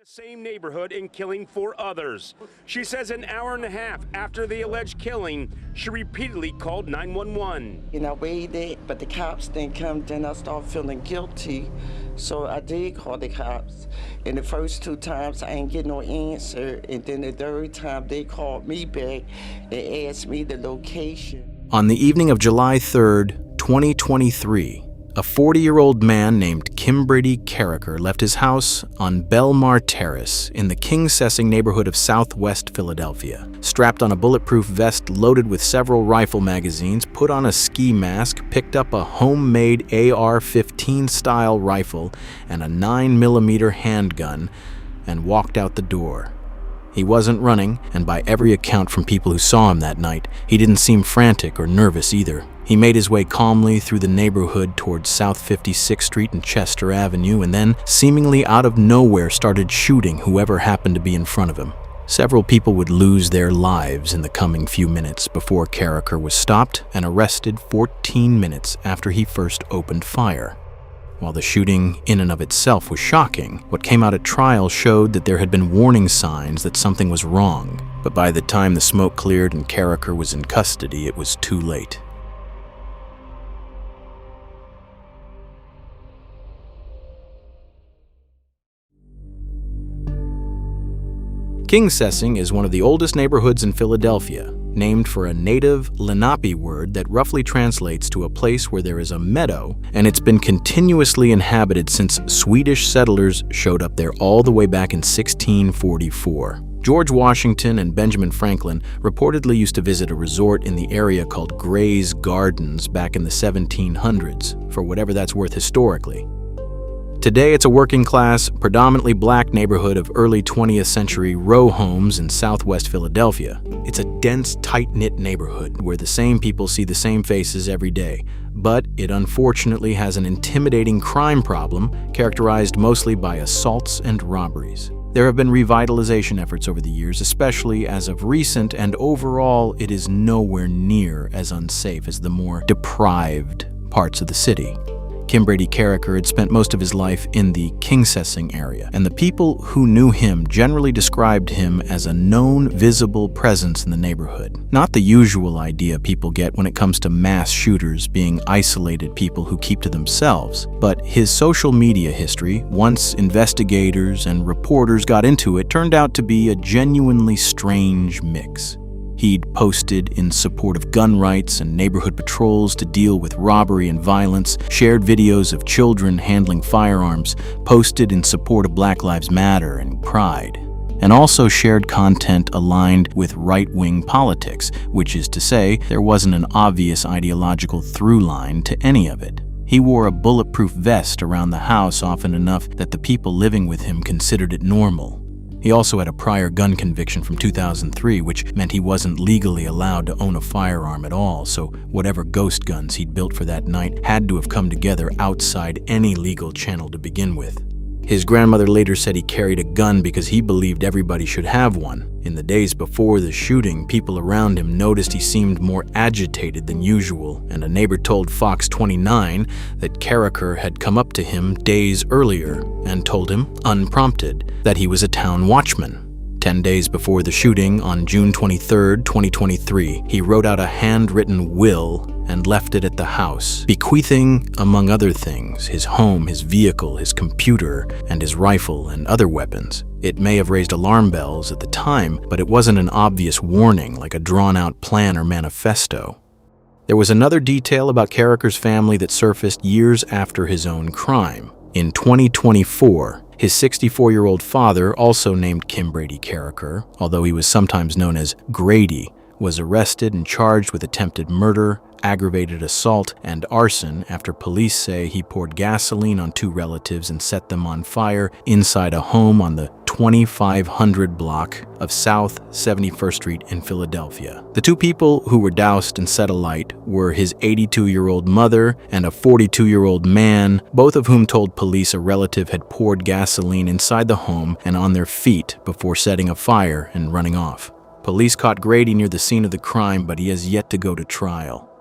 Same neighborhood and killing 4 others. She says an hour and a half after the alleged killing, she repeatedly called 911. And I waited, but the cops didn't come. Then I started feeling guilty, so I did call the cops. And the first 2 times I ain't get no answer, and then the third time they called me back and asked me the location. On the evening of July 3rd, 2023, a 40-year-old man named Kimbrady Carricker left his house on Belmar Terrace in the King Sessing neighborhood of southwest Philadelphia. Strapped on a bulletproof vest loaded with several rifle magazines, put on a ski mask, picked up a homemade AR-15 style rifle and a 9mm handgun, and walked out the door. He wasn't running, and by every account from people who saw him that night, he didn't seem frantic or nervous either. He made his way calmly through the neighborhood towards South 56th Street and Chester Avenue, and then, seemingly out of nowhere, started shooting whoever happened to be in front of him. Several people would lose their lives in the coming few minutes before Carricker was stopped and arrested 14 minutes after he first opened fire. While the shooting in and of itself was shocking, what came out at trial showed that there had been warning signs that something was wrong. But by the time the smoke cleared and Carricker was in custody, it was too late. King Sessing is one of the oldest neighborhoods in Philadelphia, named for a native Lenape word that roughly translates to a place where there is a meadow, and it's been continuously inhabited since Swedish settlers showed up there all the way back in 1644. George Washington and Benjamin Franklin reportedly used to visit a resort in the area called Gray's Gardens back in the 1700s, for whatever that's worth historically. Today, it's a working-class, predominantly black neighborhood of early 20th century row homes in southwest Philadelphia. It's a dense, tight-knit neighborhood where the same people see the same faces every day, but it unfortunately has an intimidating crime problem characterized mostly by assaults and robberies. There have been revitalization efforts over the years, especially as of recent, and overall, it is nowhere near as unsafe as the more deprived parts of the city. Kimbrady Carricker had spent most of his life in the King Sessing area, and the people who knew him generally described him as a known, visible presence in the neighborhood. Not the usual idea people get when it comes to mass shooters being isolated people who keep to themselves, but his social media history, once investigators and reporters got into it, turned out to be a genuinely strange mix. He'd posted in support of gun rights and neighborhood patrols to deal with robbery and violence, shared videos of children handling firearms, posted in support of Black Lives Matter and Pride, and also shared content aligned with right-wing politics, which is to say, there wasn't an obvious ideological through line to any of it. He wore a bulletproof vest around the house often enough that the people living with him considered it normal. He also had a prior gun conviction from 2003, which meant he wasn't legally allowed to own a firearm at all, so whatever ghost guns he'd built for that night had to have come together outside any legal channel to begin with. His grandmother later said he carried a gun because he believed everybody should have one. In the days before the shooting, people around him noticed he seemed more agitated than usual, and a neighbor told Fox 29 that Carricker had come up to him days earlier and told him, unprompted, that he was a town watchman. 10 days before the shooting, on June 23, 2023, he wrote out a handwritten will and left it at the house, bequeathing, among other things, his home, his vehicle, his computer, and his rifle and other weapons. It may have raised alarm bells at the time, but it wasn't an obvious warning like a drawn-out plan or manifesto. There was another detail about Carricker's family that surfaced years after his own crime. In 2024, his 64-year-old father, also named Kimbrady Carricker, although he was sometimes known as Grady, was arrested and charged with attempted murder, aggravated assault, and arson after police say he poured gasoline on 2 relatives and set them on fire inside a home on the 2500 block of South 71st Street in Philadelphia. The 2 people who were doused and set alight were his 82-year-old mother and a 42-year-old man, both of whom told police a relative had poured gasoline inside the home and on their feet before setting a fire and running off. Police caught Grady near the scene of the crime, but he has yet to go to trial.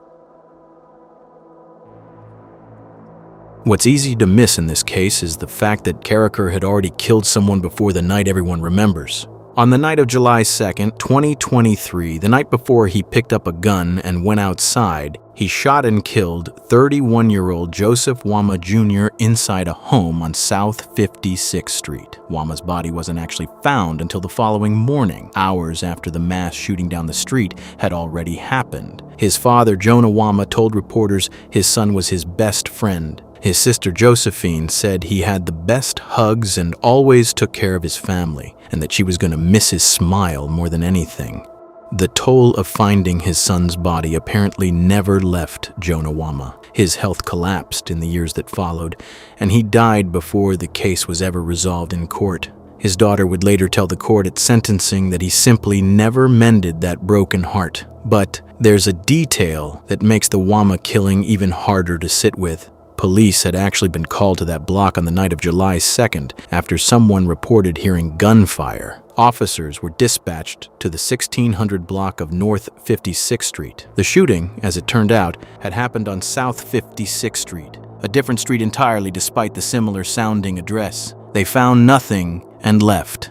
What's easy to miss in this case is the fact that Carricker had already killed someone before the night everyone remembers. On the night of July 2nd, 2023, the night before he picked up a gun and went outside, he shot and killed 31-year-old Joseph Wama Jr. inside a home on South 56th Street. Wama's body wasn't actually found until the following morning, hours after the mass shooting down the street had already happened. His father, Jonah Wama, told reporters his son was his best friend. His sister Josephine said he had the best hugs and always took care of his family, and that she was going to miss his smile more than anything. The toll of finding his son's body apparently never left Jonah Wama. His health collapsed in the years that followed, and he died before the case was ever resolved in court. His daughter would later tell the court at sentencing that he simply never mended that broken heart. But there's a detail that makes the Wama killing even harder to sit with. Police had actually been called to that block on the night of July 2nd after someone reported hearing gunfire. Officers were dispatched to the 1600 block of North 56th Street. The shooting, as it turned out, had happened on South 56th Street, a different street entirely despite the similar sounding address. They found nothing and left.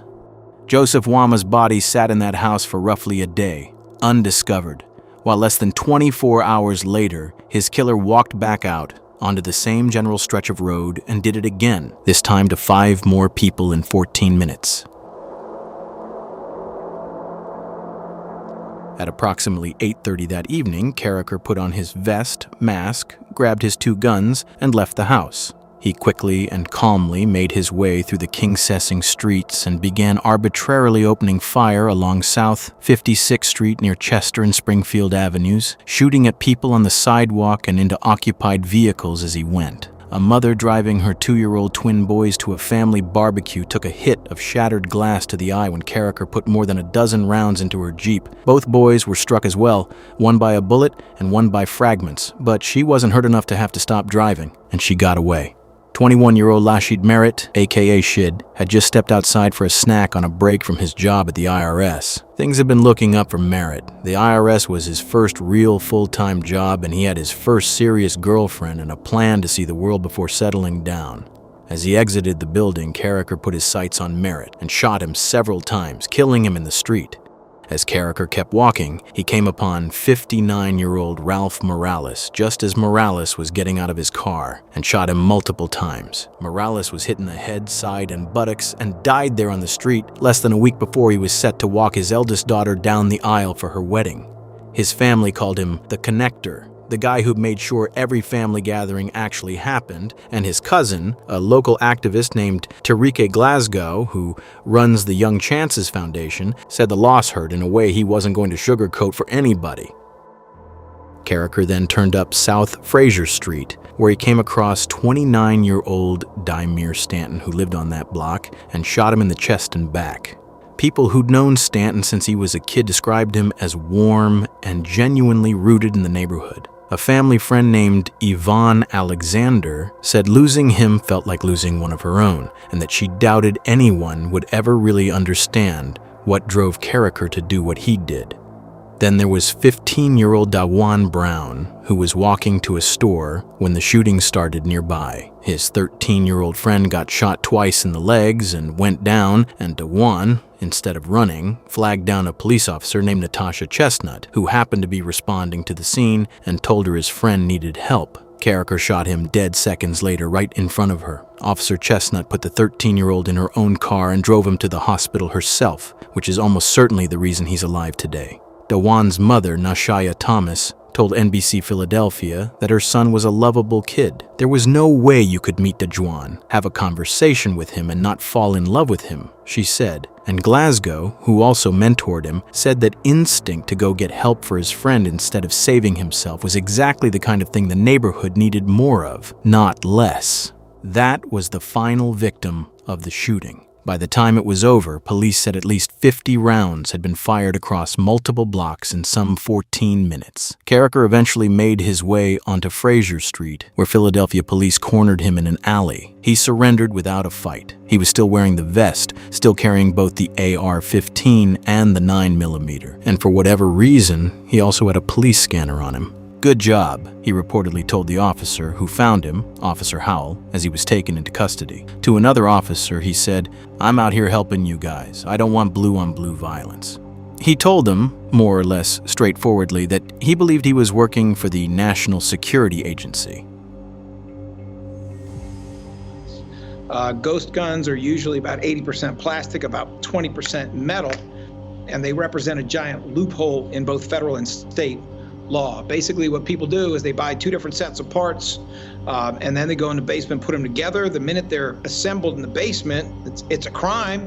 Joseph Wama's body sat in that house for roughly a day, undiscovered, while less than 24 hours later, his killer walked back out onto the same general stretch of road and did it again, this time to 5 more people in 14 minutes. At approximately 8:30 that evening, Carricker put on his vest, mask, grabbed his 2 guns, and left the house. He quickly and calmly made his way through the King-Sessing streets and began arbitrarily opening fire along South 56th Street near Chester and Springfield Avenues, shooting at people on the sidewalk and into occupied vehicles as he went. A mother driving her 2-year-old twin boys to a family barbecue took a hit of shattered glass to the eye when Carricker put more than a dozen rounds into her Jeep. Both boys were struck as well, one by a bullet and one by fragments, but she wasn't hurt enough to have to stop driving, and she got away. 21-year-old Lashid Merritt, aka Shid, had just stepped outside for a snack on a break from his job at the IRS. Things had been looking up for Merritt. The IRS was his first real full-time job, and he had his first serious girlfriend and a plan to see the world before settling down. As he exited the building, Carricker put his sights on Merritt and shot him several times, killing him in the street. As Carricker kept walking, he came upon 59-year-old Ralph Morales just as Morales was getting out of his car and shot him multiple times. Morales was hit in the head, side, and buttocks and died there on the street less than a week before he was set to walk his eldest daughter down the aisle for her wedding. His family called him the Connector, the guy who made sure every family gathering actually happened, and his cousin, a local activist named Tarike Glasgow, who runs the Young Chances Foundation, said the loss hurt in a way he wasn't going to sugarcoat for anybody. Carricker then turned up South Fraser Street, where he came across 29-year-old Dymere Stanton, who lived on that block, and shot him in the chest and back. People who'd known Stanton since he was a kid described him as warm and genuinely rooted in the neighborhood. A family friend named Yvonne Alexander said losing him felt like losing one of her own, and that she doubted anyone would ever really understand what drove Carricker to do what he did. Then there was 15-year-old Dawan Brown, who was walking to a store when the shooting started nearby. His 13-year-old friend got shot twice in the legs and went down, and Dawan, instead of running, flagged down a police officer named Natasha Chestnut, who happened to be responding to the scene and told her his friend needed help. Carricker shot him dead seconds later right in front of her. Officer Chestnut put the 13-year-old in her own car and drove him to the hospital herself, which is almost certainly the reason he's alive today. Dawan's mother, Nashaya Thomas, told NBC Philadelphia that her son was a lovable kid. There was no way you could meet Dajuan, have a conversation with him, and not fall in love with him, she said. And Glasgow, who also mentored him, said that instinct to go get help for his friend instead of saving himself was exactly the kind of thing the neighborhood needed more of, not less. That was the final victim of the shooting. By the time it was over, police said at least 50 rounds had been fired across multiple blocks in some 14 minutes. Carricker eventually made his way onto Fraser Street, where Philadelphia police cornered him in an alley. He surrendered without a fight. He was still wearing the vest, still carrying both the AR-15 and the 9mm, and for whatever reason, he also had a police scanner on him. "Good job," he reportedly told the officer who found him, Officer Howell, as he was taken into custody. To another officer, he said, "I'm out here helping you guys. I don't want blue-on-blue violence." He told them, more or less straightforwardly, that he believed he was working for the National Security Agency. Ghost guns are usually about 80% plastic, about 20% metal, and they represent a giant loophole in both federal and state law. Basically, what people do is they buy two different sets of parts, and then they go in the basement, put them together. The minute they're assembled in the basement, it's a crime.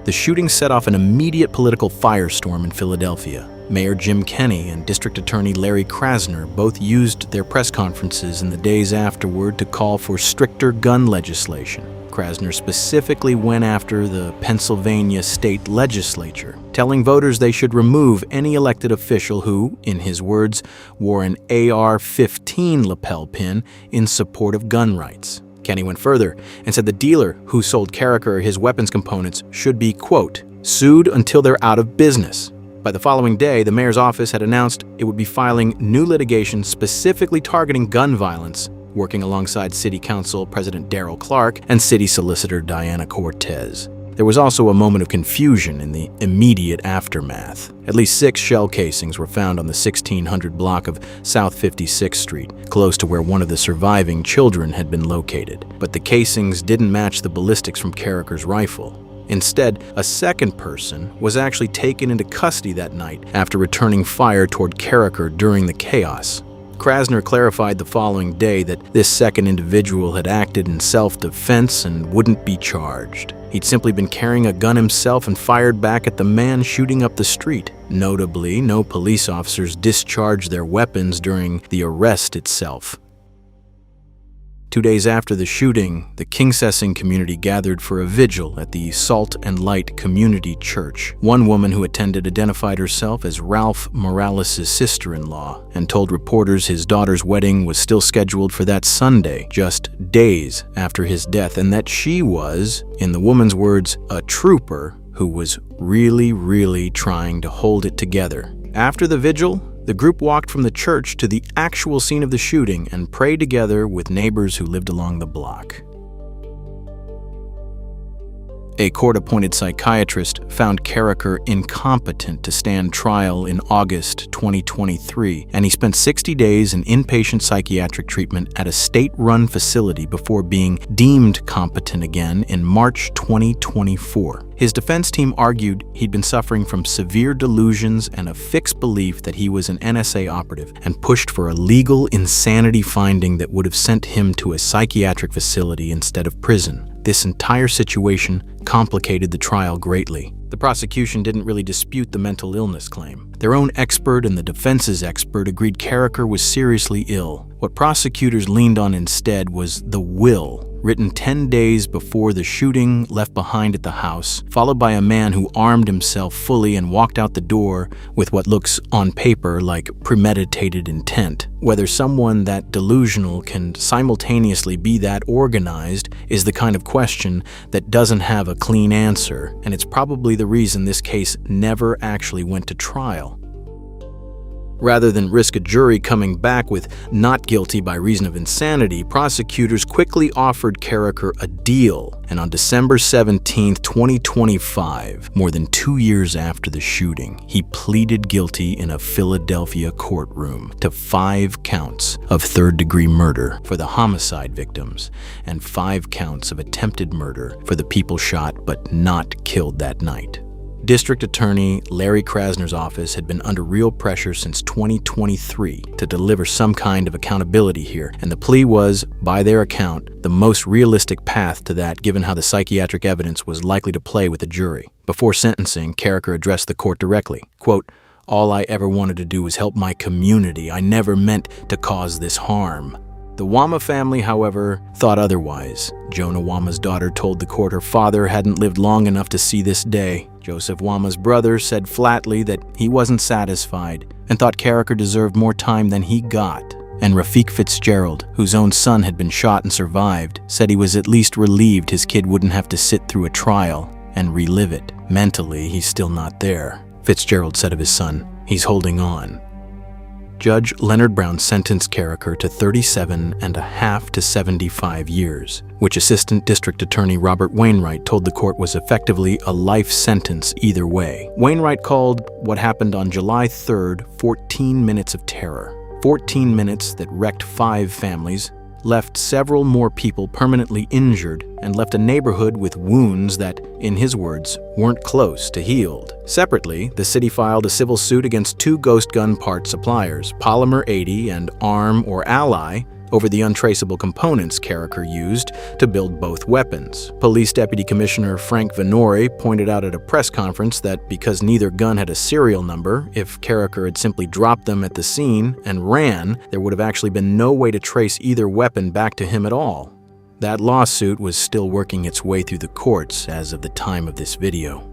The shooting set off an immediate political firestorm in Philadelphia. Mayor Jim Kenney and District Attorney Larry Krasner both used their press conferences in the days afterward to call for stricter gun legislation. Krasner specifically went after the Pennsylvania state legislature, telling voters they should remove any elected official who, in his words, wore an AR-15 lapel pin in support of gun rights. Kenney went further and said the dealer who sold Carricker his weapons components should be, quote, sued until they're out of business. By the following day, the mayor's office had announced it would be filing new litigation specifically targeting gun violence, working alongside City Council President Darrell Clark and City Solicitor Diana Cortez. There was also a moment of confusion in the immediate aftermath. At least 6 shell casings were found on the 1600 block of South 56th Street, close to where one of the surviving children had been located. But the casings didn't match the ballistics from Carricker's rifle. Instead, a second person was actually taken into custody that night after returning fire toward Carricker during the chaos. Krasner clarified the following day that this second individual had acted in self-defense and wouldn't be charged. He'd simply been carrying a gun himself and fired back at the man shooting up the street. Notably, no police officers discharged their weapons during the arrest itself. 2 days after the shooting, the Kingsessing community gathered for a vigil at the Salt and Light Community Church. One woman who attended identified herself as Ralph Morales' sister-in-law and told reporters his daughter's wedding was still scheduled for that Sunday, just days after his death, and that she was, in the woman's words, a trooper who was really trying to hold it together. After the vigil, the group walked from the church to the actual scene of the shooting and prayed together with neighbors who lived along the block. A court-appointed psychiatrist found Carricker incompetent to stand trial in August 2023, and he spent 60 days in inpatient psychiatric treatment at a state-run facility before being deemed competent again in March 2024. His defense team argued he'd been suffering from severe delusions and a fixed belief that he was an NSA operative, and pushed for a legal insanity finding that would have sent him to a psychiatric facility instead of prison. This entire situation complicated the trial greatly. The prosecution didn't really dispute the mental illness claim. Their own expert and the defense's expert agreed Carricker was seriously ill. What prosecutors leaned on instead was the will, written 10 days before the shooting left behind at the house, followed by a man who armed himself fully and walked out the door with what looks on paper like premeditated intent. Whether someone that delusional can simultaneously be that organized is the kind of question that doesn't have a clean answer, and it's probably the reason this case never actually went to trial. Rather than risk a jury coming back with not guilty by reason of insanity, prosecutors quickly offered Carricker a deal, and on December 17, 2025, more than 2 years after the shooting, he pleaded guilty in a Philadelphia courtroom to 5 counts of third-degree murder for the homicide victims and 5 counts of attempted murder for the people shot but not killed that night. District Attorney Larry Krasner's office had been under real pressure since 2023 to deliver some kind of accountability here, and the plea was, by their account, the most realistic path to that given how the psychiatric evidence was likely to play with the jury. Before sentencing, Carricker addressed the court directly, quote, "All I ever wanted to do was help my community. I never meant to cause this harm." The Wama family, however, thought otherwise. Jonah Wama's daughter told the court her father hadn't lived long enough to see this day. Joseph Wama's brother said flatly that he wasn't satisfied and thought Carricker deserved more time than he got. And Rafiq Fitzgerald, whose own son had been shot and survived, said he was at least relieved his kid wouldn't have to sit through a trial and relive it. Mentally, he's still not there. Fitzgerald said of his son, "He's holding on." Judge Leonard Brown sentenced Carricker to 37.5 to 75 years, which Assistant District Attorney Robert Wainwright told the court was effectively a life sentence either way. Wainwright called what happened on July 3rd 14 minutes of terror. 14 minutes that wrecked 5 families, left several more people permanently injured, and left a neighborhood with wounds that, in his words, weren't close to healed. Separately, the city filed a civil suit against 2 ghost gun part suppliers, Polymer 80 and Arm or Ally, over the untraceable components Carricker used to build both weapons. Police Deputy Commissioner Frank Venori pointed out at a press conference that because neither gun had a serial number, if Carricker had simply dropped them at the scene and ran, there would have actually been no way to trace either weapon back to him at all. That lawsuit was still working its way through the courts as of the time of this video.